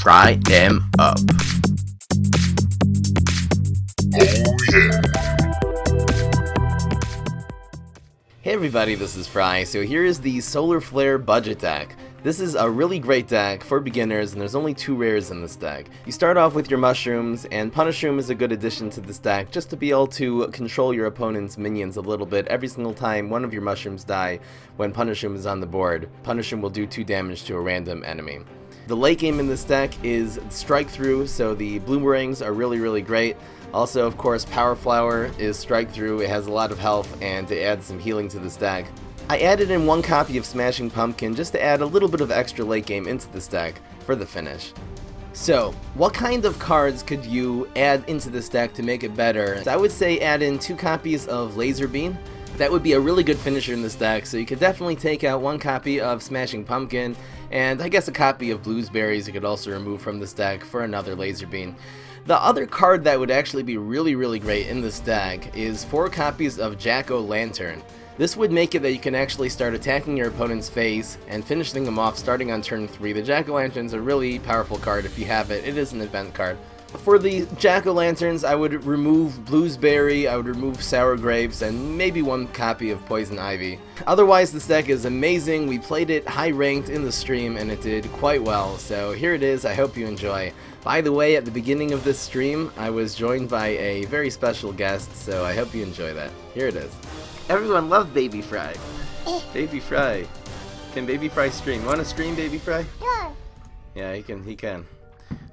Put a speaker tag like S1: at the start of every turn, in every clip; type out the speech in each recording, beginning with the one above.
S1: fry them up. Oh yeah. Hey everybody, this is Fry. So here is the Solar Flare budget deck. This is a really great deck for beginners, and there's only 2 rares in this deck. You start off with your mushrooms, and Punishroom is a good addition to this deck just to be able to control your opponent's minions a little bit. Every single time one of your mushrooms die when Punishroom is on the board, Punishroom will do 2 damage to a random enemy. The late game in this deck is Strike Through, so the Bloomerangs are really great. Also, of course, Power Flower is Strike Through. It has a lot of health, and it adds some healing to this deck. I added in 1 copy of Smashing Pumpkin just to add a little bit of extra late game into this deck for the finish. So, what kind of cards could you add into this deck to make it better? I would say add in 2 copies of Laser Beam. That would be a really good finisher in this deck, so you could definitely take out 1 copy of Smashing Pumpkin, and I guess a copy of Bluesberries you could also remove from this deck for another Laser Beam. The other card that would actually be really great in this deck is 4 copies of Jack-O-Lantern. This would make it that you can actually start attacking your opponent's face and finishing them off starting on turn 3. The Jack-O-Lantern's a really powerful card if you have it. It is an event card. For the Jack-O-Lanterns, I would remove Bluesberry, I would remove Sour Grapes, and maybe 1 copy of Poison Ivy. Otherwise, this deck is amazing. We played it high ranked in the stream, and it did quite well. So here it is. I hope you enjoy. By the way, at the beginning of this stream, I was joined by a very special guest, so I hope you enjoy that. Here it is. Everyone loves Baby Fry. Baby Fry. Can Baby Fry stream? You want to stream, Baby Fry? Yeah, he can.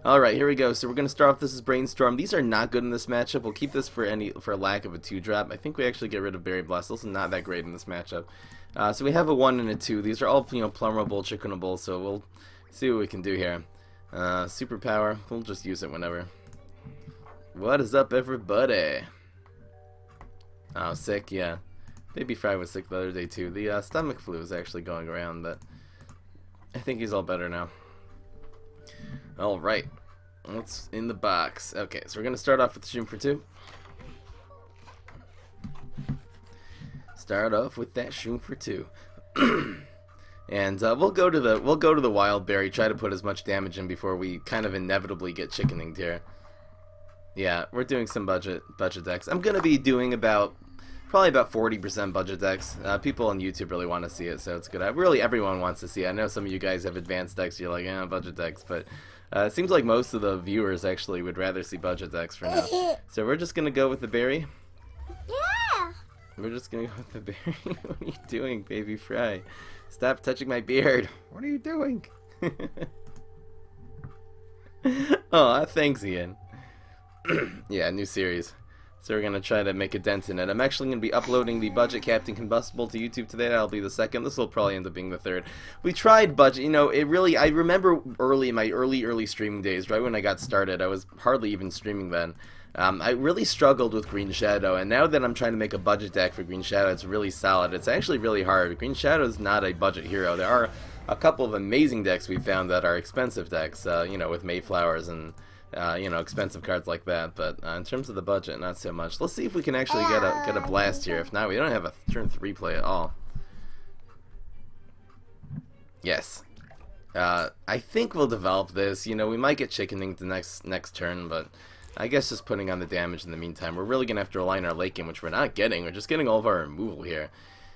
S1: Alright, here we go. So we're going to start off. This is Brainstorm. These are not good in this matchup. We'll keep this for lack of a 2-drop. I think we actually get rid of Berry Blast. This is not that great in this matchup. So we have a 1 and a 2. These are all, plumberable, chickenable, so we'll see what we can do here. Superpower. We'll just use it whenever. What is up, everybody? Oh, sick, yeah. Baby Fry was sick the other day, too. The stomach flu is actually going around, but I think he's all better now. Alright, what's in the box? Okay, so we're going to start off with Shroom for 2. Start off with that Shroom for 2. And we'll go to the Wild Berry, try to put as much damage in before we kind of inevitably get chickeninged here. Yeah, we're doing some budget decks. I'm going to be doing probably about 40% budget decks. People on YouTube really want to see it, so it's good. Really, everyone wants to see it. I know some of you guys have advanced decks, you're like, budget decks, but it seems like most of the viewers actually would rather see budget decks for now. So we're just going to go with the berry.
S2: Yeah!
S1: We're just going to go with the berry. What are you doing, Baby Fry? Stop touching my beard. What are you doing? Oh, thanks, Ian. Yeah, new series. So we're going to try to make a dent in it. I'm actually going to be uploading the Budget Captain Combustible to YouTube today. That'll be the 2nd. This will probably end up being the 3rd. We tried budget. I remember in my early streaming days, right when I got started, I was hardly even streaming then. I really struggled with Green Shadow, and now that I'm trying to make a budget deck for Green Shadow, it's really solid. It's actually really hard. Green Shadow is not a budget hero. There are a couple of amazing decks we found that are expensive decks, with Mayflowers and expensive cards like that, but in terms of the budget, not so much. Let's see if we can actually get a blast here. If not, we don't have a turn 3 play at all. Yes. I think we'll develop this. We might get chickening the next turn, but I guess just putting on the damage in the meantime. We're really gonna have to rely on our late game, which we're not getting. We're just getting all of our removal here.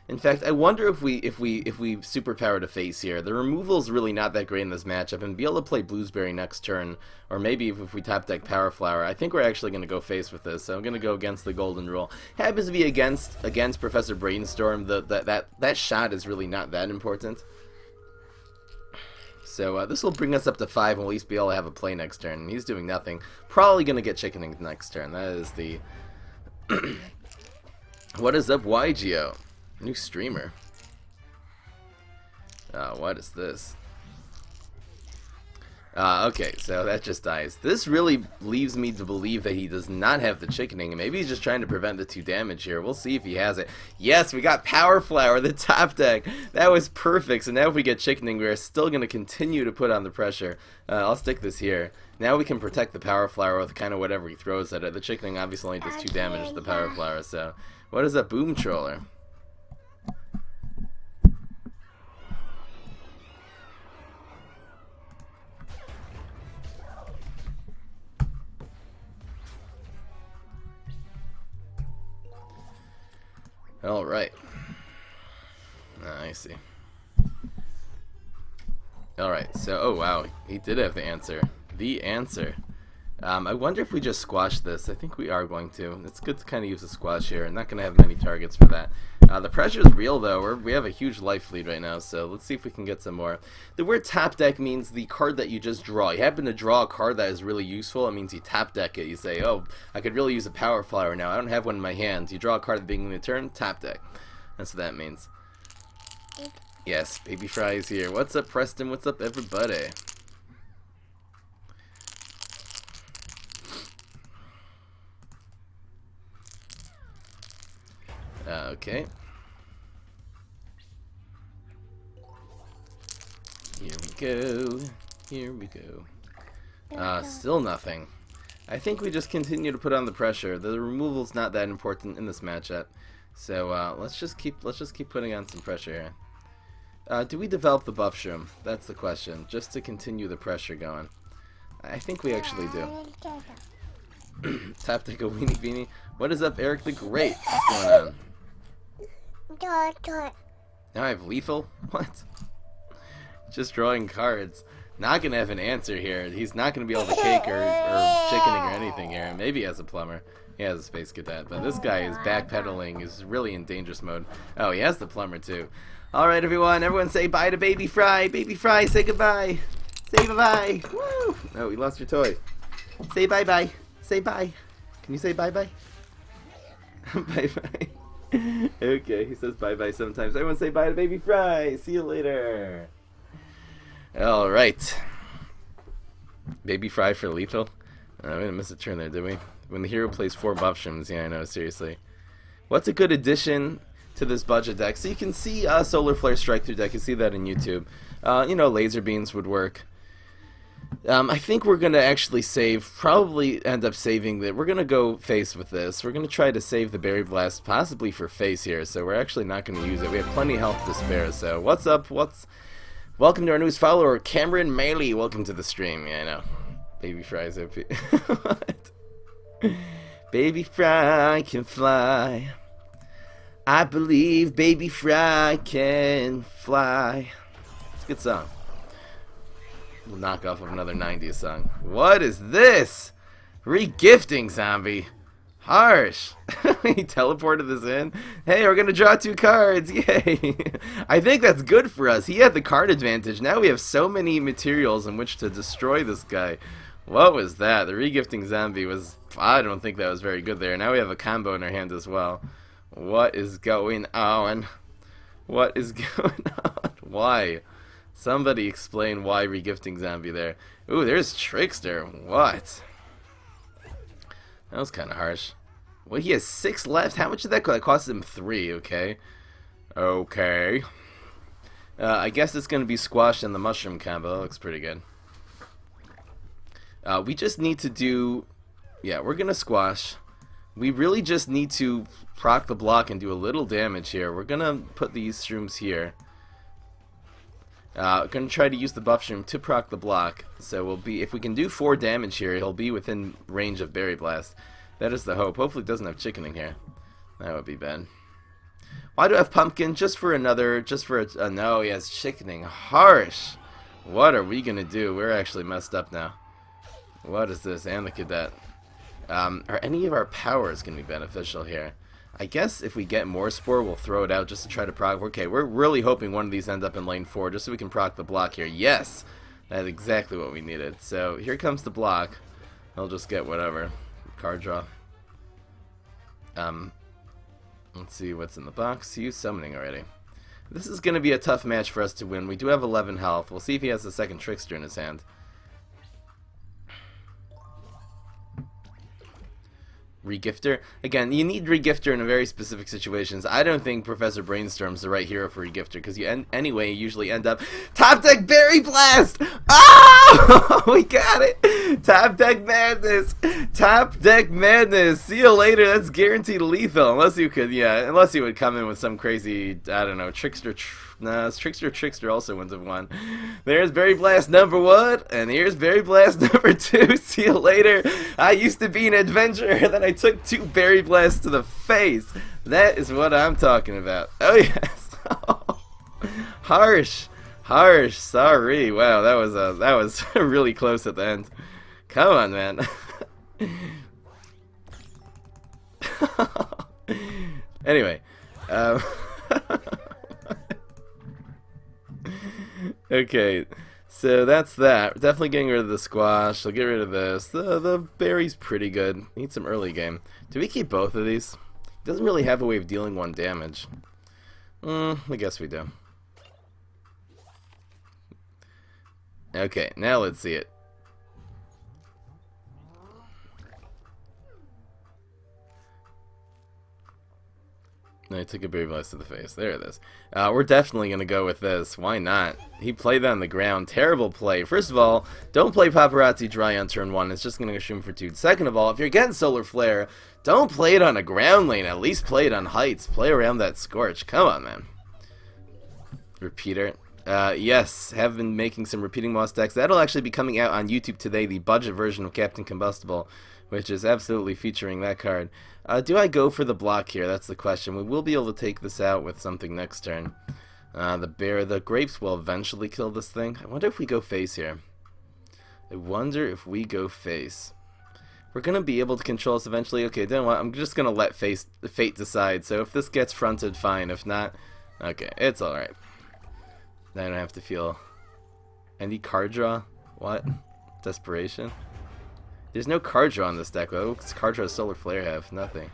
S1: In fact, I wonder if we superpower to face here. The removal is really not that great in this matchup, and be able to play Bluesberry next turn, or maybe if we top deck Power Flower, I think we're actually going to go face with this. So I'm going to go against the Golden Rule. Happens to be against Professor Brainstorm. That shot is really not that important. So this will bring us up to 5, and we'll at least be able to have a play next turn. And he's doing nothing. Probably going to get chickening next turn. That is the... What is up, YGO? New streamer. What is this? Okay, so that just dies. This really leaves me to believe that he does not have the chickening, and maybe he's just trying to prevent the 2 damage here. We'll see if he has it. Yes, we got Power Flower, the top deck. That was perfect. So now if we get chickening, we're still going to continue to put on the pressure. I'll stick this here. Now we can protect the Power Flower with kind of whatever he throws at it. The chickening obviously only does 2 damage to the Power Flower, so... What is that Boom Troller? Alright. I see. Alright, so, oh wow, he did have the answer. The answer. I wonder if we just squash this. I think we are going to. It's good to kind of use a squash here. I'm not going to have many targets for that. The pressure is real, though. We have a huge life lead right now, so let's see if we can get some more. The word tap deck means the card that you just draw. You happen to draw a card that is really useful. It means you tap deck it. You say, oh, I could really use a power flower now. I don't have one in my hand. You draw a card at the beginning of the turn, tap deck. That's what that means. Yes, Baby Fry is here. What's up, Preston? What's up, everybody? Okay. Here we go. Here we go. Still nothing. I think we just continue to put on the pressure. The removal's not that important in this matchup. So let's just keep putting on some pressure here. Do we develop the buff shroom? That's the question. Just to continue the pressure going. I think we actually do. Tap take a weenie beanie. What is up, Eric the Great? What's going on? Now I have lethal? What? Just drawing cards. Not gonna have an answer here. He's not gonna be able to cake or chickening or anything here. Maybe he has a plumber. He has a space cadet, but this guy is backpedaling. Is really in dangerous mode. Oh, he has the plumber too. All right, everyone say bye to Baby Fry. Baby Fry, say goodbye. Say bye-bye. Woo! Oh, we lost your toy. Say bye-bye. Say bye. Can you say bye-bye? Bye-bye. Okay, he says bye-bye sometimes. Everyone say bye to Baby Fry. See you later. Alright. Baby Fry for lethal. We didn't miss a turn there, did we? When the hero plays 4 buff shrooms. Yeah, I know, seriously. What's a good addition to this budget deck? So you can see Solar Flare Strike Through deck. You see that in YouTube. You know, laser beams would work. I think we're going to actually probably end up saving that. We're going to go face with this. We're going to try to save the Berry Blast, possibly for face here, so we're actually not going to use it. We have plenty of health to spare, so what's up? Welcome to our newest follower, Cameron Maley. Welcome to the stream. Yeah, I know. Baby Fry's OP. What? Baby Fry can fly. I believe Baby Fry can fly. It's a good song. Knockoff of another 90s song. What is this? Regifting zombie. Harsh. He teleported this in. Hey, we're gonna draw 2 cards. Yay. I think that's good for us. He had the card advantage. Now we have so many materials in which to destroy this guy. What was that? The regifting zombie was... I don't think that was very good there. Now we have a combo in our hand as well. What is going on? What is going on? Why? Somebody explain why regifting zombie there. Ooh, there's Trickster. What? That was kind of harsh. Well, he has 6 left. How much did that cost? It cost him 3, okay. Okay. I guess it's going to be squashed in the mushroom combo. That looks pretty good. We just need to do... Yeah, we're going to squash. We really just need to proc the block and do a little damage here. We're going to put these shrooms here. Going to try to use the buff shroom to proc the block. So we'll be, if we can do 4 damage here, he'll be within range of Berry Blast. That is the hope. Hopefully it doesn't have chickening here. That would be bad. Why do I have pumpkin? Just for another, no, he has chickening. Harsh. What are we going to do? We're actually messed up now. What is this? And the cadet. Are any of our powers going to be beneficial here? I guess if we get more Spore, we'll throw it out just to try to proc. Okay, we're really hoping one of these end up in lane 4 just so we can proc the block here. Yes! That's exactly what we needed. So here comes the block. I'll just get whatever. Card draw. Let's see what's in the box. Use summoning already. This is going to be a tough match for us to win. We do have 11 health. We'll see if he has the second Trickster in his hand. Regifter. Again, you need Regifter in very specific situations. I don't think Professor Brainstorm's the right hero for Regifter because you anyway usually end up top deck Berry Blast. Oh, we got it. Top deck madness. Top deck madness. See you later. That's guaranteed lethal, unless you could, yeah, unless you would come in with some crazy, I don't know, trickster. No, Trickster also wouldn't have won. There's Berry Blast number 1, and here's Berry Blast number 2. See you later. I used to be an adventurer, then I took 2 Berry Blasts to the face. That is what I'm talking about. Oh yes. Harsh. Harsh. Sorry. Wow, that was really close at the end. Come on, man. Anyway, okay, so that's that. Definitely getting rid of the squash. I'll get rid of this. The berry's pretty good. Need some early game. Do we keep both of these? Doesn't really have a way of dealing 1 damage. I guess we do. Okay, now let's see it. No, he took a berry blast to the face. There it is. We're definitely going to go with this. Why not? He played that on the ground. Terrible play. First of all, don't play Paparazzi dry on turn 1. It's just going to go shoot him for 2. Second of all, if you're getting Solar Flare, don't play it on a ground lane. At least play it on heights. Play around that Scorch. Come on, man. Repeater. Yes, have been making some repeating moss decks. That'll actually be coming out on YouTube today, the budget version of Captain Combustible, which is absolutely featuring that card. Do I go for the block here? That's the question. We will be able to take this out with something next turn. The grapes will eventually kill this thing. I wonder if we go face here. I wonder if we go face. We're going to be able to control this eventually. Okay, then what? I'm just going to let fate decide. So if this gets fronted, fine. If not, okay, it's alright. I don't have to feel any card draw. What? Desperation? There's no card draw on this deck. What does card draw Solar Flare have? Nothing.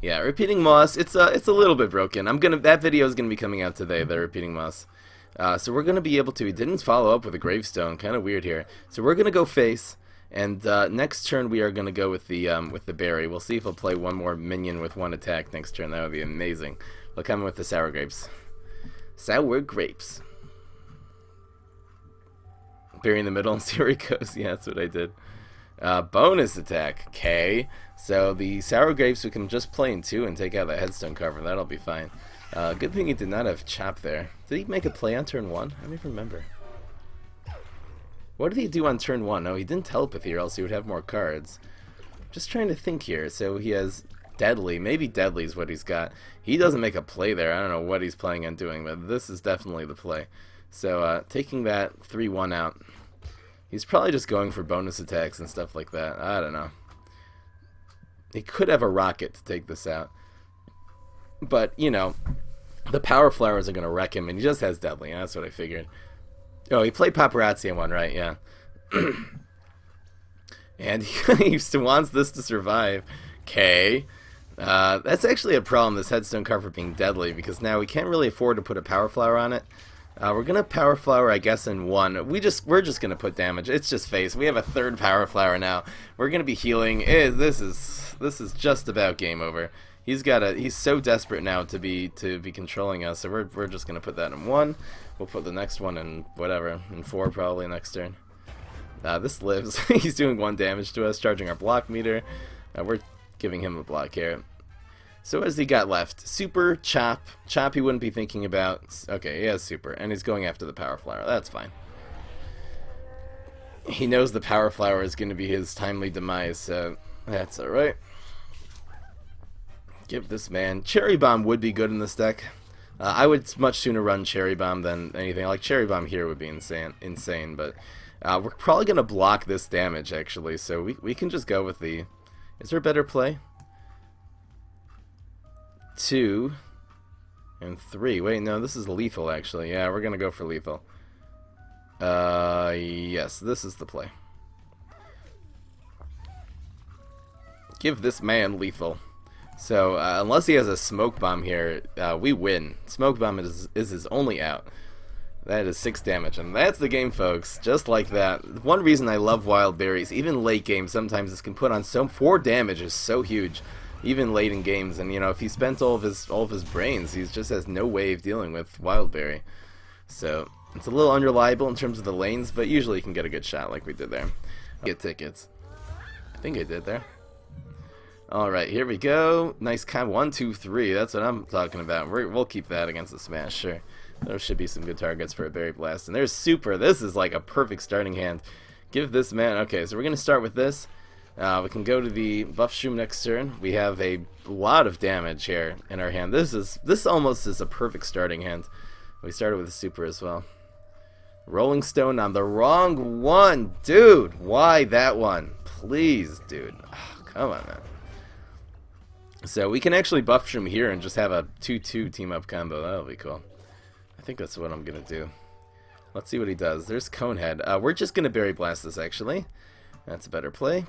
S1: Yeah, repeating moss. It's a little bit broken. That video is gonna be coming out today. The repeating moss. So we're gonna be able to. He didn't follow up with a gravestone. Kind of weird here. So we're gonna go face. And next turn we are gonna go with the berry. We'll see if he'll play 1 more minion with 1 attack next turn. That would be amazing. We'll come in with the sour grapes. Sour grapes. Bury in the middle and see where he goes. Yeah, that's what I did. Bonus attack. Okay. So the sour grapes we can just play in 2 and take out the headstone cover. That'll be fine. Good thing he did not have chop there. Did he make a play on turn 1? I don't even remember. What did he do on turn 1? No, he didn't telepathy or else he would have more cards. Just trying to think here. So he has Deadly. Maybe Deadly is what he's got. He doesn't make a play there. I don't know what he's planning on doing, but this is definitely the play. So taking that 3-1 out. He's probably just going for bonus attacks and stuff like that. I don't know. He could have a rocket to take this out. But, you know, the power flowers are going to wreck him, and he just has Deadly. That's what I figured. Oh, he played Paparazzi in 1, right? Yeah. And he wants this to survive. Okay. That's actually a problem, this headstone cover being deadly, because now we can't really afford to put a power flower on it. We're gonna power flower, I guess, in 1. We're just gonna put damage. It's just face. We have a 3rd power flower now. We're gonna be healing. This is just about game over. He's so desperate now to be controlling us. So we're just gonna put that in 1. We'll put the next one in whatever, in 4 probably next turn. This lives. He's doing 1 damage to us, charging our block meter. We're giving him a block here. So what has he got left? Super, chop. Chop he wouldn't be thinking about. Okay, he has super, and he's going after the power flower. That's fine. He knows the power flower is going to be his timely demise, so that's alright. Give this man. Cherry Bomb would be good in this deck. I would much sooner run Cherry Bomb than anything. Like Cherry Bomb here would be insane, but we're probably going to block this damage, actually, so we can just go with the... Is there a better play? 2 and 3. Wait, no, this is lethal, actually. Yeah, we're going to go for lethal. Yes, this is the play. Give this man lethal. So, unless he has a smoke bomb here, we win. Smoke bomb is his only out. That is 6 damage, and that's the game, folks. Just like that. One reason I love wild berries, even late game, sometimes this can put on 4 damage is so huge, even late in games. And you know, if he spent all of his brains, he just has no way of dealing with wild berry. So it's a little unreliable in terms of the lanes, but usually you can get a good shot like we did there. Get tickets. I think I did there. Alright, here we go. Nice kind of 1, 2, 3. That's what I'm talking about. We'll keep that against the smash, sure. There should be some good targets for a Berry Blast. And there's Super. This is like a perfect starting hand. Give this man... Okay, so we're going to start with this. We can go to the Buff Shroom next turn. We have a lot of damage here in our hand. This almost is a perfect starting hand. We started with a Super as well. Rolling Stone on the wrong one. Dude, why that one? Please, dude. Oh, come on, man. So we can actually Buff Shroom here and just have a 2-2 team-up combo. That'll be cool. I think that's what I'm going to do. Let's see what he does. There's Conehead. We're just going to Berry Blast this, actually. That's a better play.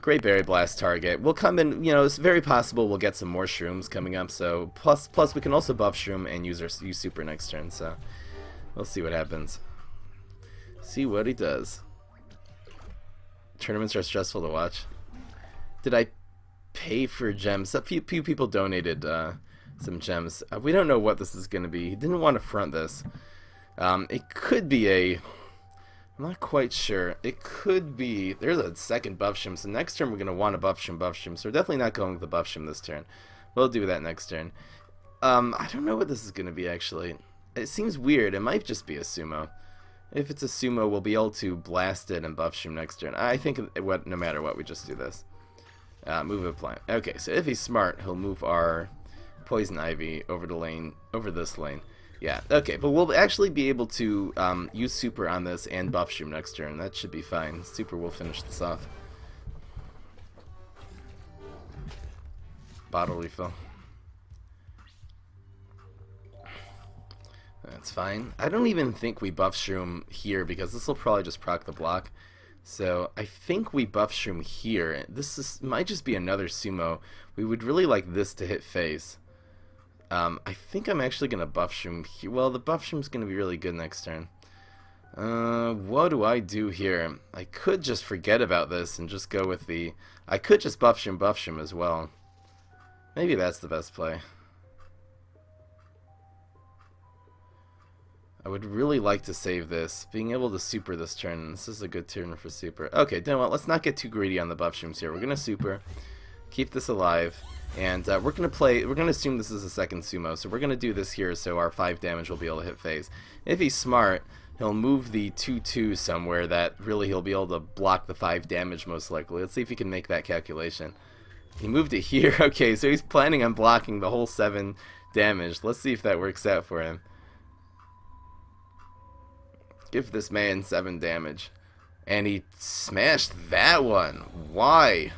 S1: Great Berry Blast target. We'll come in, you know, it's very possible we'll get some more Shrooms coming up. So plus we can also Buff Shroom and use Super next turn. So we'll see what happens. See what he does. Tournaments are stressful to watch. Did I pay for gems? A few people donated some gems. We don't know what this is going to be. He didn't want to front this. It could be a... I'm not quite sure. It could be... There's a second Buff Shroom, so next turn we're going to want a Buff Shroom, so we're definitely not going with the Buff Shroom this turn. We'll do that next turn. I don't know what this is going to be, actually. It seems weird. It might just be a Sumo. If it's a Sumo, we'll be able to blast it and Buff Shroom next turn. I think no matter what, we just do this. Move a plant. Okay, so if he's smart, he'll move our Poison Ivy over this lane. Yeah, okay, but we'll actually be able to use Super on this and Buff Shroom next turn. That should be fine. Super will finish this off. Bottle refill. That's fine. I don't even think we Buff Shroom here because this will probably just proc the block. So I think we Buff Shroom here. Might just be another Sumo. We would really like this to hit face. I think I'm actually going to Buff Shroom here. Well, the Buff Shroom's going to be really good next turn. What do I do here? I could just forget about this and just go with the... I could just Buff Shroom as well. Maybe that's the best play. I would really like to save this. Being able to Super this turn. This is a good turn for Super. Okay, you know what? Let's not get too greedy on the Buff Shrooms here. We're going to Super. Keep this alive. And we're going to assume this is a second Sumo. So we're going to do this here so our 5 damage will be able to hit phase. If he's smart, he'll move the 2-2 somewhere that really he'll be able to block the 5 damage most likely. Let's see if he can make that calculation. He moved it here. Okay, so he's planning on blocking the whole 7 damage. Let's see if that works out for him. Give this man 7 damage. And he smashed that one. Why?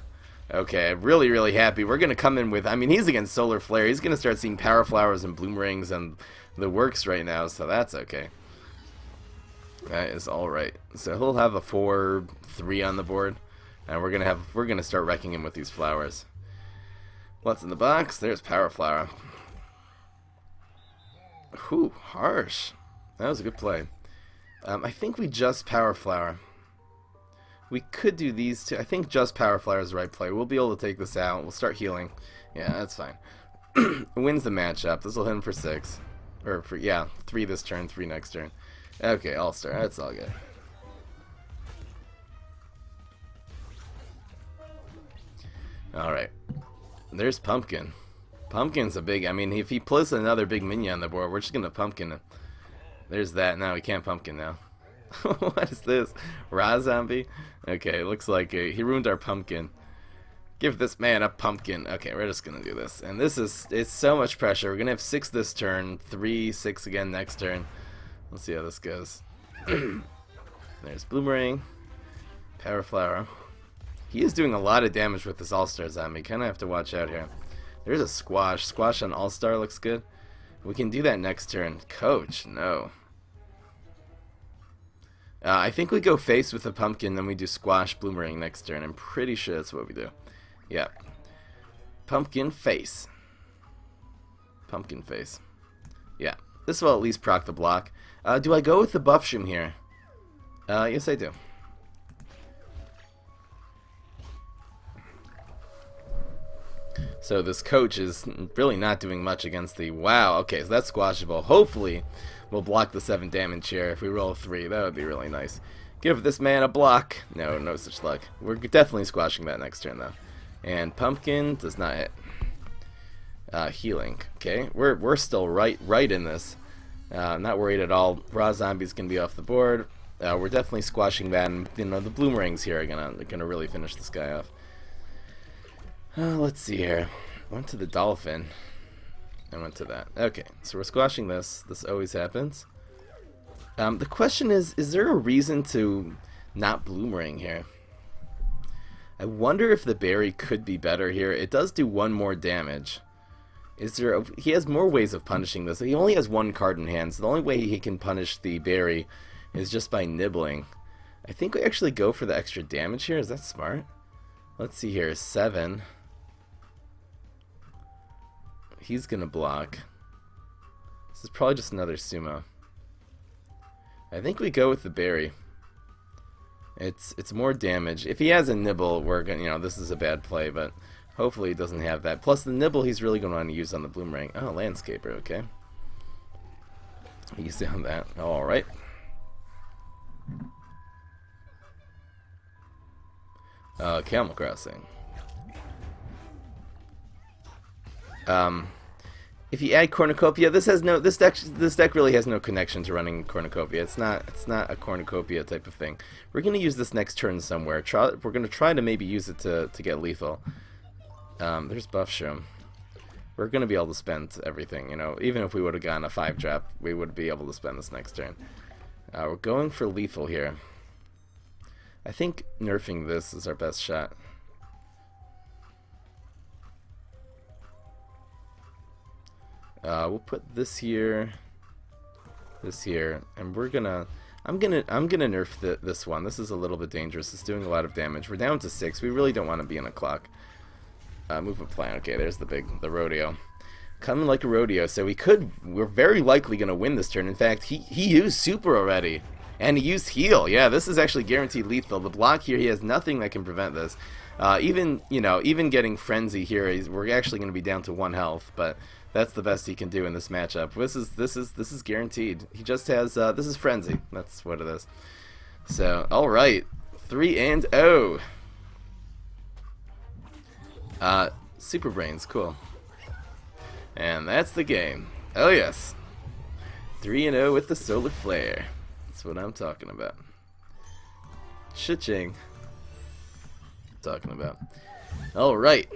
S1: Okay, really, really happy. We're going to come in with... I mean, he's against Solar Flare. He's going to start seeing Power Flowers and Bloom Rings and the works right now, so that's okay. That is alright. So he'll have a 4-3 on the board. And we're going to start wrecking him with these flowers. What's in the box? There's Power Flower. Whew, harsh. That was a good play. I think we just Power Flower. We could do these two. I think just Power Flower is the right play. We'll be able to take this out. We'll start healing. Yeah, that's fine. Wins the matchup. This will hit him for 6. Or for, yeah, 3 this turn, 3 next turn. Okay, All-Star. That's all good. Alright. There's Pumpkin. Pumpkin's a big... I mean, if he plays another big minion on the board, we're just going to Pumpkin him. There's that. Now we can't Pumpkin now. What is this? Raw Zombie? Okay, it looks like he ruined our Pumpkin. Give this man a Pumpkin. Okay, we're just gonna do this. And this is... It's so much pressure. We're gonna have 6 this turn. 3, 6 again next turn. Let's see how this goes. There's Bloomerang. Power Flower. He is doing a lot of damage with this All-Star Zombie. Kinda have to watch out here. There's a Squash. Squash on All-Star looks good. We can do that next turn. Coach, no. I think we go face with the Pumpkin, then we do Squash Bloomerang next turn. I'm pretty sure that's what we do. Yeah. Pumpkin face. Pumpkin face. Yeah. This will at least proc the block. Do I go with the Buff Shroom here? Yes, I do. So this coach is really not doing much against the... Wow, okay, so that's squashable. Hopefully, we'll block the 7 damage here. If we roll 3, that would be really nice. Give this man a block. No, no such luck. We're definitely squashing that next turn, though. And Pumpkin does not hit. Healing. Okay, we're still right in this. Not worried at all. Raw Zombie's going to be off the board. We're definitely squashing that, and the Bloomerangs here are gonna really finish this guy off. Let's see here. Went to the Dolphin. I went to that. Okay, so we're squashing this. This always happens. The question is there a reason to not Bloomerang here? I wonder if the berry could be better here. It does do 1 more damage. He has more ways of punishing this. He only has 1 card in hand, so the only way he can punish the berry is just by nibbling. I think we actually go for the extra damage here. Is that smart? Let's see here. 7. He's gonna block. This is probably just another sumo. I think we go with the berry. It's more damage. If he has a nibble, we're gonna, this is a bad play, but hopefully he doesn't have that. Plus the nibble he's really gonna want to use on the Bloomerang. Oh, Landscaper, okay. He's down that. Alright. Camel Crossing. If you add Cornucopia, this deck really has no connection to running Cornucopia. It's not a Cornucopia type of thing. We're gonna use this next turn somewhere. We're gonna try to maybe use it to get lethal. There's Buffshroom. We're gonna be able to spend everything. Even if we would have gotten a 5-drop, we would be able to spend this next turn. We're going for lethal here. I think nerfing this is our best shot. We'll put this here, and we're gonna. I'm gonna nerf this one. This is a little bit dangerous. It's doing a lot of damage. We're down to 6. We really don't want to be in a clock. Movement plan. Okay, there's the rodeo. Coming like a rodeo. So we're very likely gonna win this turn. In fact, he used super already. And he used heal. Yeah, this is actually guaranteed lethal. The block here, he has nothing that can prevent this. Even getting Frenzy here, we're actually going to be down to 1 health, but that's the best he can do in this matchup. This is guaranteed. He just has this is Frenzy. That's what it is. So, all right, 3-0. Super Brains, cool. And that's the game. Oh yes, 3-0 with the Solar Flare. That's what I'm talking about. Cha-ching. Talking about. Alright,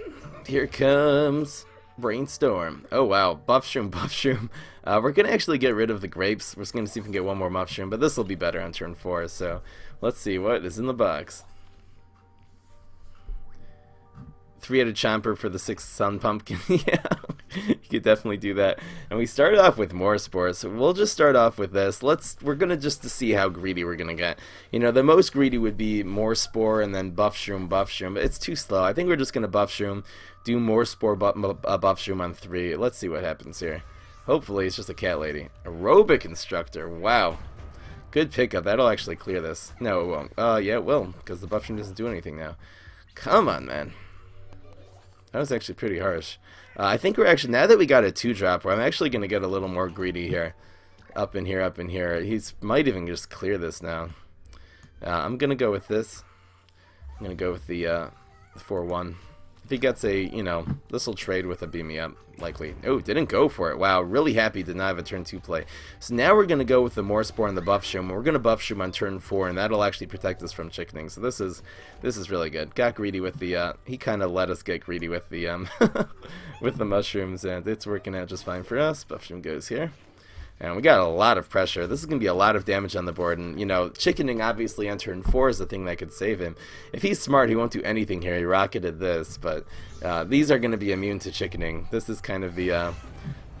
S1: here comes Brainstorm. Oh wow, Buffshroom. We're gonna actually get rid of the grapes. We're just gonna see if we can get 1 more Muffshroom, but this will be better on turn 4, so let's see what is in the box. 3-headed Chomper for the 6th Sun Pumpkin. Yeah, you could definitely do that. And we started off with more spores, so we'll just start off with this. We're gonna just to see how greedy we're gonna get. The most greedy would be more spore and then Buffshroom, but it's too slow. I think we're just gonna Buffshroom, do more spore, Buffshroom on 3. Let's see what happens here. Hopefully it's just a cat lady. Aerobic Instructor. Wow, good pickup. That'll actually clear this. No, it won't. Yeah, it will, because the Buffshroom doesn't do anything now. Come on, man. That was actually pretty harsh. I think we're actually, now that we got a 2-drop, I'm actually going to get a little more greedy here. Up in here. He's might even just clear this now. I'm going to go with this. I'm going to go with the 4-1. If he gets a, this will trade with a Beam Me Up, likely. Oh, didn't go for it. Wow, really happy did not have a turn 2 play. So now we're going to go with the more spore and the Buffshroom. We're going to Buffshroom on turn 4, and that'll actually protect us from chickening. So this is really good. Got greedy with the, he kind of let us get greedy with the, with the mushrooms, and it's working out just fine for us. Buffshroom goes here. And we got a lot of pressure. This is going to be a lot of damage on the board. And, chickening obviously on turn 4 is the thing that could save him. If he's smart, he won't do anything here. He rocketed this. But these are going to be immune to chickening. This is kind of the,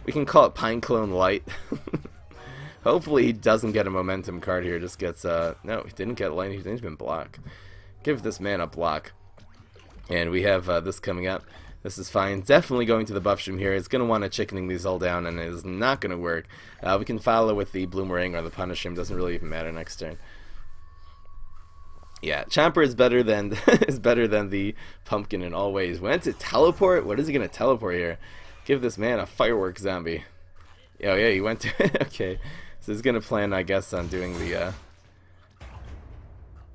S1: we can call it Pine Clone Light. Hopefully he doesn't get a momentum card here. Just gets, no, he didn't get light. He didn't even block. Give this man a block. And we have this coming up. This is fine. Definitely going to the Buffshroom here. It's going to want to chickening these all down, and it is not going to work. We can follow with the Bloomerang or the Punishroom. Doesn't really even matter next turn. Yeah, Chomper is better than is better than the pumpkin in all ways. Went to teleport? What is he gonna teleport here? Give this man a firework zombie. Oh yeah, he went to okay. So he's gonna plan, I guess, on doing the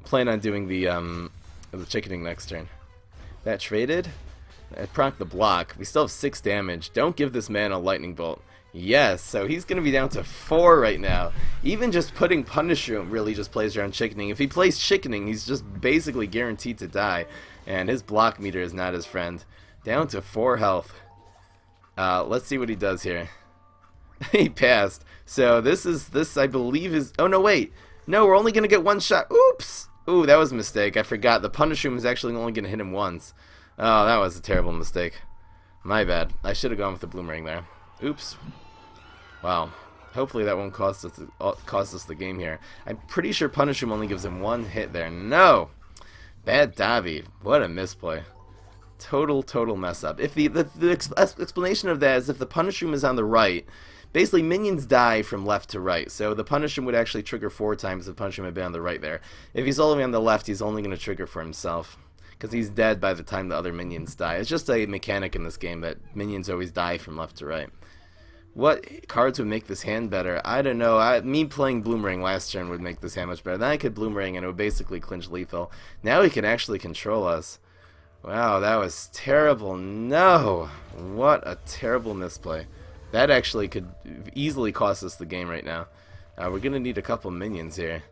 S1: the chickening next turn. That traded? I proc the block. We still have 6 damage. Don't give this man a lightning bolt. Yes, so he's going to be down to 4 right now. Even just putting Punish Room really just plays around chickening. If he plays chickening, he's just basically guaranteed to die. And his block meter is not his friend. Down to 4 health. Let's see what he does here. He passed. So this I believe is... Oh, no, wait. No, we're only going to get 1 shot. Oops. Ooh, that was a mistake. I forgot. The Punish Room is actually only going to hit him once. Oh, that was a terrible mistake. My bad. I should have gone with the Bloomerang there. Oops. Wow. Hopefully that won't cost us the game here. I'm pretty sure Punish Room only gives him 1 hit there. No! Bad Davi. What a misplay. Total mess up. If the explanation of that is if the Punish Room is on the right, basically minions die from left to right. So the Punish Room would actually trigger 4 times if the Punish Room had been on the right there. If he's all the way on the left, he's only going to trigger for himself, because he's dead by the time the other minions die. It's just a mechanic in this game that minions always die from left to right. What cards would make this hand better? I don't know. Me playing Bloomerang last turn would make this hand much better. Then I could Bloomerang and it would basically clinch lethal. Now he can actually control us. Wow, that was terrible. No! What a terrible misplay. That actually could easily cost us the game right now. We're going to need a couple minions here.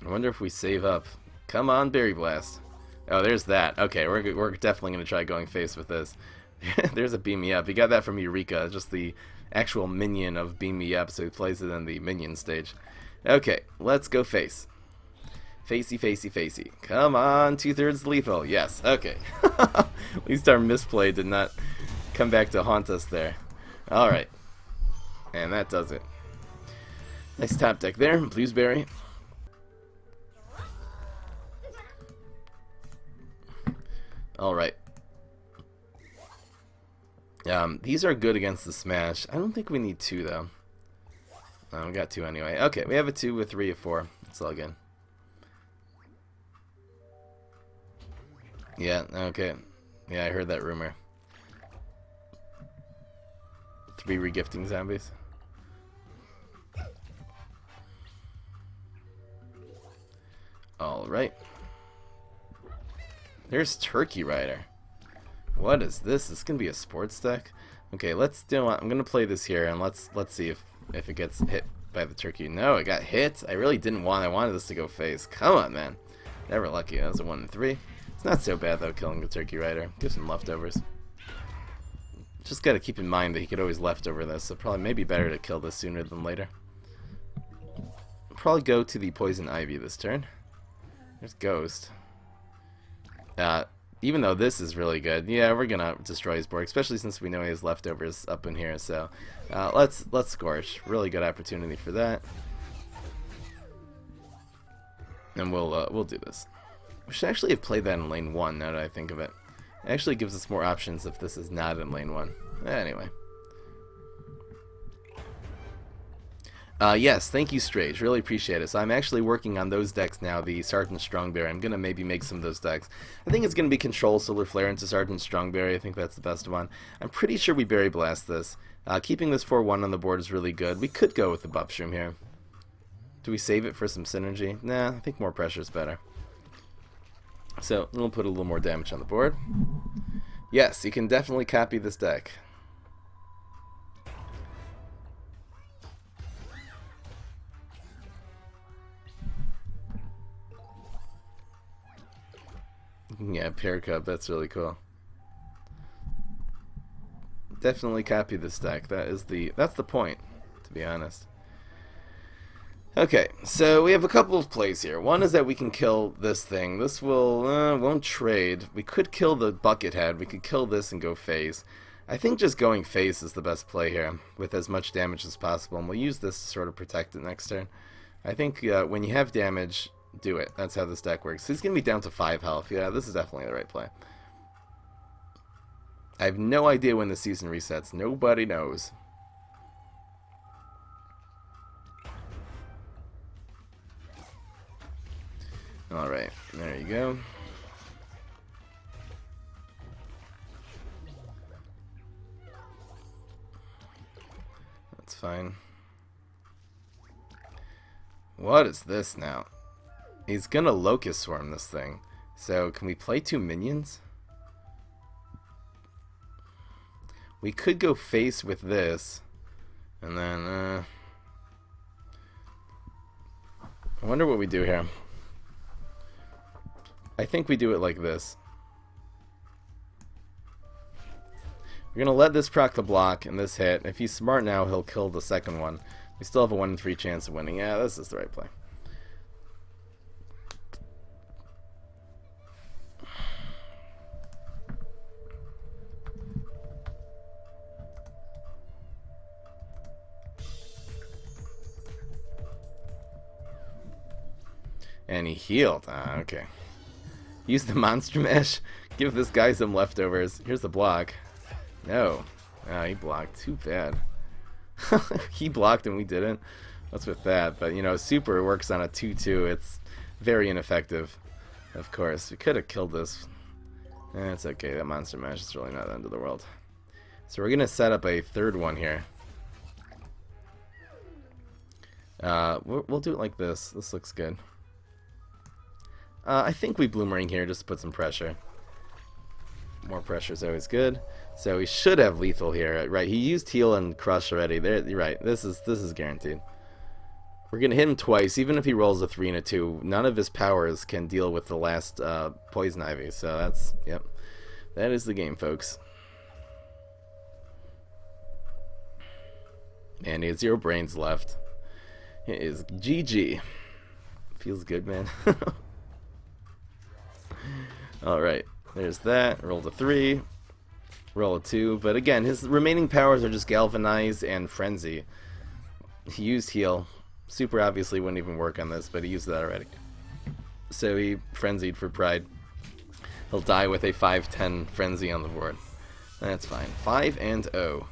S1: I wonder if we save up. Come on, Berry Blast. Oh, there's that. Okay, we're definitely going to try going face with this. There's a Beam Me Up. He got that from Eureka, just the actual minion of Beam Me Up, so he plays it in the minion stage. Okay, let's go face. Facey, facey, facey. Come on, 2/3 lethal. Yes, okay. At least our misplay did not come back to haunt us there. Alright. And that does it. Nice top deck there. Bluesberry. Alright. These are good against the Smash. I don't think we need 2, though. We got 2 anyway. Okay, we have a 2, a 3, a 4. It's all good. Yeah, okay. Yeah, I heard that rumor. 3 regifting zombies. Alright. There's Turkey Rider. What is this? This is gonna be a sports deck? Okay, let's do. I'm gonna play this here and let's see if it gets hit by the turkey. No, it got hit. I really didn't want. I wanted this to go face. Come on, man. Never lucky. That was a 1 in 3. It's not so bad though. Killing the Turkey Rider. Give some leftovers. Just gotta keep in mind that he could always leftover this. So probably maybe better to kill this sooner than later. Probably go to the Poison Ivy this turn. There's Ghost. Even though this is really good, yeah, we're gonna destroy his board, especially since we know he has leftovers up in here. So let's Scorch. Really good opportunity for that, and we'll do this. We should actually have played that in lane 1. Now that I think of it, it actually gives us more options if this is not in lane 1. Anyway. Yes, thank you, Strage. Really appreciate it. So I'm actually working on those decks now, the Sergeant Strongberry. I'm going to maybe make some of those decks. I think it's going to be Control Solar Flare into Sergeant Strongberry. I think that's the best one. I'm pretty sure we Berry Blast this. Keeping this 4-1 on the board is really good. We could go with the Buff Shroom here. Do we save it for some synergy? Nah, I think more pressure is better. So we'll put a little more damage on the board. Yes, you can definitely copy this deck. Yeah, Pear Cup, that's really cool. Definitely copy this deck. That's the point, to be honest. Okay, so we have a couple of plays here. One is that we can kill this thing. This won't trade. We could kill the Buckethead. We could kill this and go face. I think just going face is the best play here, with as much damage as possible, and we'll use this to sort of protect it next turn. I think when you have damage, do it. That's how this deck works. He's going to be down to 5 health. Yeah, this is definitely the right play. I have no idea when the season resets. Nobody knows. Alright, there you go. That's fine. What is this now? He's gonna Locust Swarm this thing. So, can we play 2 minions? We could go face with this. And then, I wonder what we do here. I think we do it like this. We're gonna let this proc the block and this hit. If he's smart now, he'll kill the second one. We still have a 1 in 3 chance of winning. Yeah, this is the right play. And he healed. Ah, okay. Use the monster mesh. Give this guy some leftovers. Here's the block. No. Ah, he blocked. Too bad. He blocked and we didn't. What's with that? But, you know, super works on a 2-2. It's very ineffective. Of course. We could have killed this. It's okay. That monster mesh is really not the end of the world. So we're going to set up a third one here. We'll do it like this. This looks good. I think we Bloomerang here just to put some pressure. More pressure is always good. So we should have lethal here, right? He used heal and crush already. There, you're right. This is guaranteed. We're gonna hit him twice, even if he rolls a 3 and a 2. None of his powers can deal with the last poison ivy. So that's that is the game, folks. And he has 0 brains left. It is GG. Feels good, man. Alright, there's that. Roll a 3. Roll a 2. But again, his remaining powers are just Galvanize and Frenzy. He used Heal. Super obviously wouldn't even work on this, but he used that already. So he Frenzied for Pride. He'll die with a 5-10 Frenzy on the board. That's fine. 5 and 0.